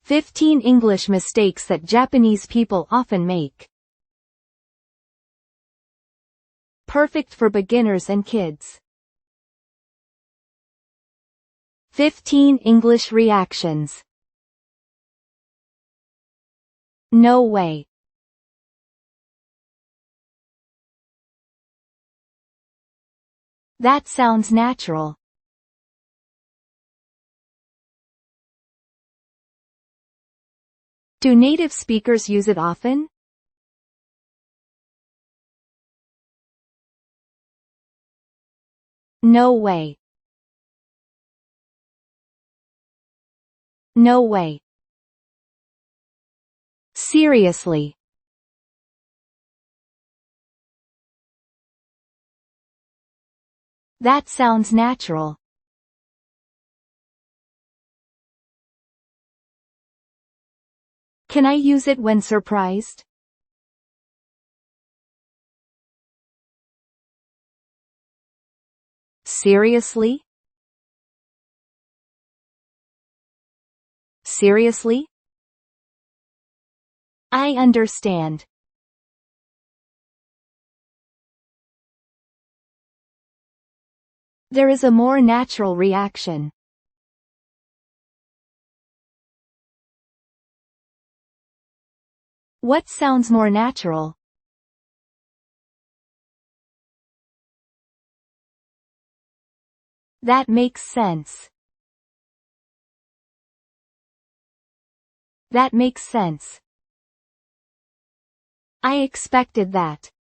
15 English mistakes that Japanese people often make. Perfect for beginners and kids. 15 English reactions. No way. That sounds natural. Do native speakers use it often? No way. No way. Seriously. That sounds natural. Can I use it when surprised? Seriously? Seriously? I understand. There is a more natural reaction. What sounds more natural? That makes sense. That makes sense. I expected that.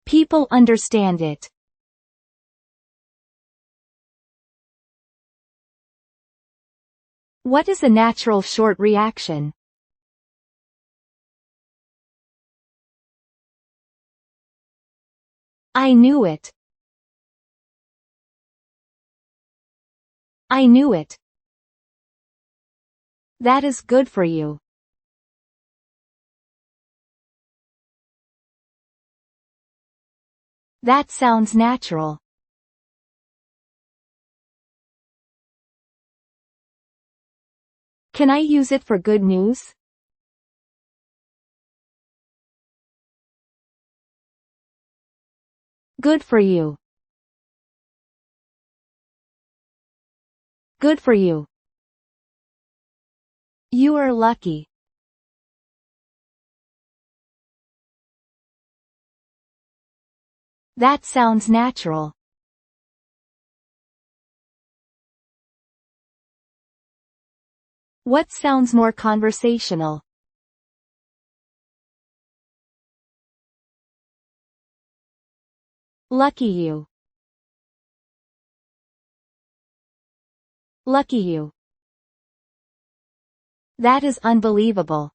People understand it. What is a natural short reaction? I knew it. I knew it. That is good for you. That sounds natural. Can I use it for good news? Good for you. Good for you. You are lucky. That sounds natural. What sounds more conversational? Lucky you. Lucky you. That is unbelievable.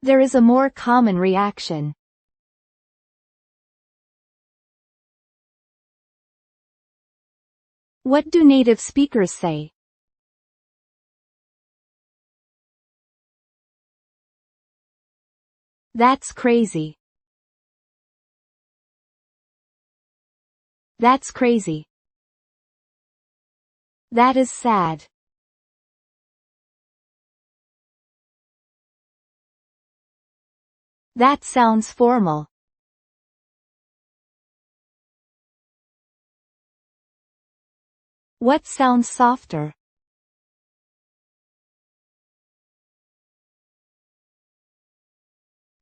There is a more common reaction. What do native speakers say? That's crazy. That's crazy. That is sad. That sounds formal. What sounds softer?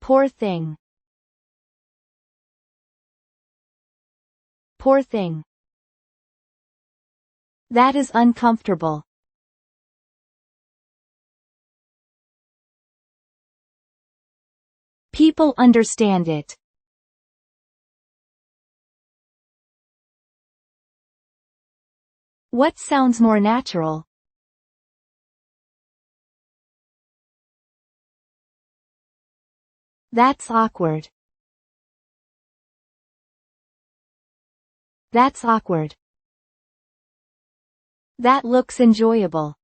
Poor thing. Poor thing. That is uncomfortable. People understand it. What sounds more natural? That's awkward. That's awkward. That looks enjoyable.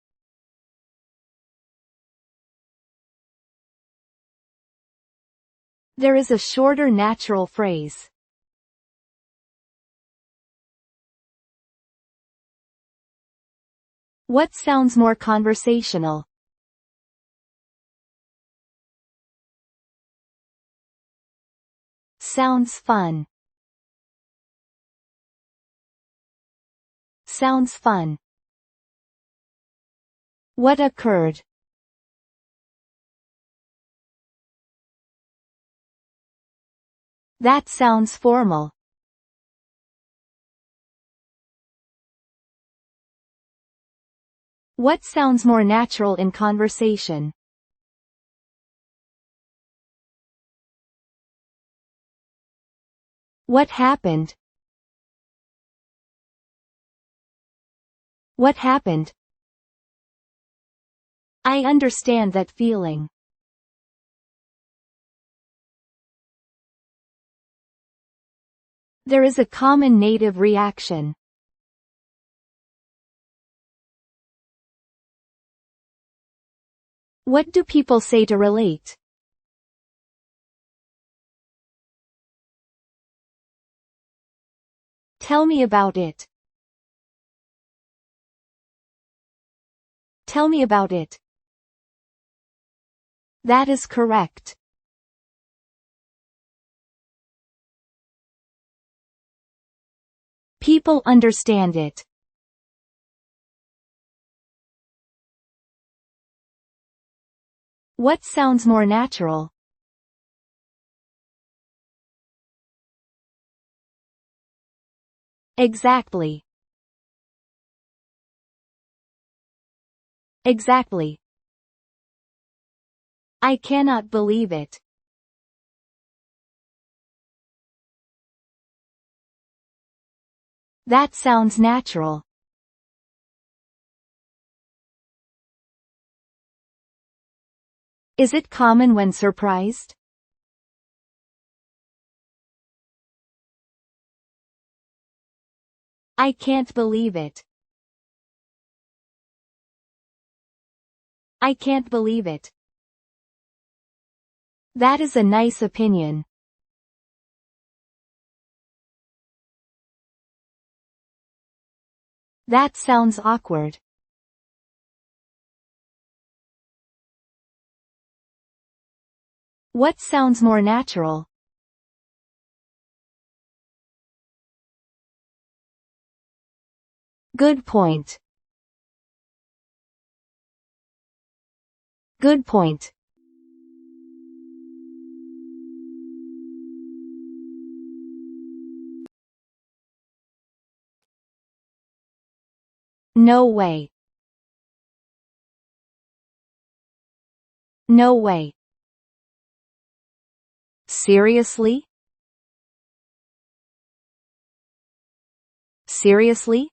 There is a shorter natural phrase. What sounds more conversational? Sounds fun. Sounds fun. What occurred? That sounds formal. What sounds more natural in conversation? What happened? What happened? I understand that feeling. There is a common native reaction. What do people say to relate? Tell me about it. Tell me about it. That is correct. People understand it. What sounds more natural? Exactly. Exactly. I cannot believe it. That sounds natural. Is it common when surprised? I can't believe it. I can't believe it. That is a nice opinion. That sounds awkward. What sounds more natural? Good point. Good point. No way. No way. Seriously? Seriously?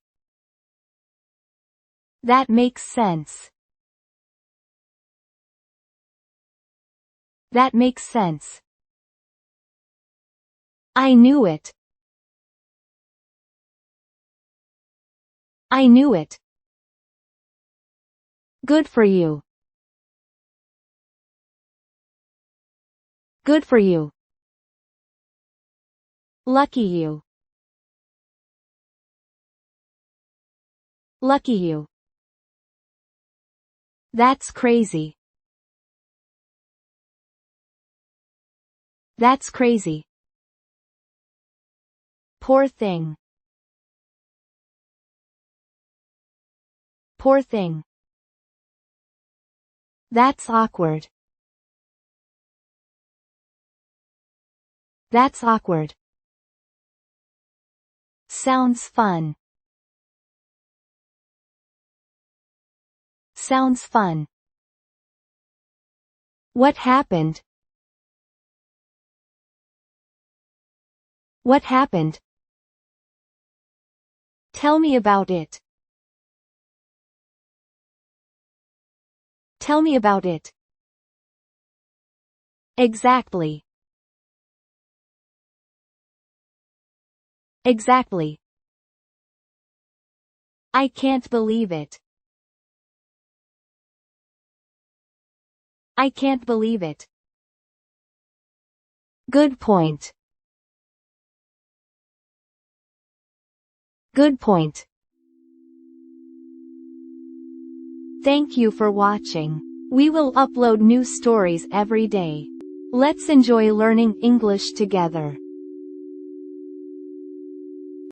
That makes sense. That makes sense. I knew it. I knew it. Good for you. Good for you. Lucky you. Lucky you. That's crazy. That's crazy. Poor thing. Poor thing. That's awkward. That's awkward. Sounds fun. Sounds fun. What happened? What happened? Tell me about it. Tell me about it. Exactly. Exactly. I can't believe it. I can't believe it. Good point. Good point. Thank you for watching. We will upload new stories every day. Let's enjoy learning English together.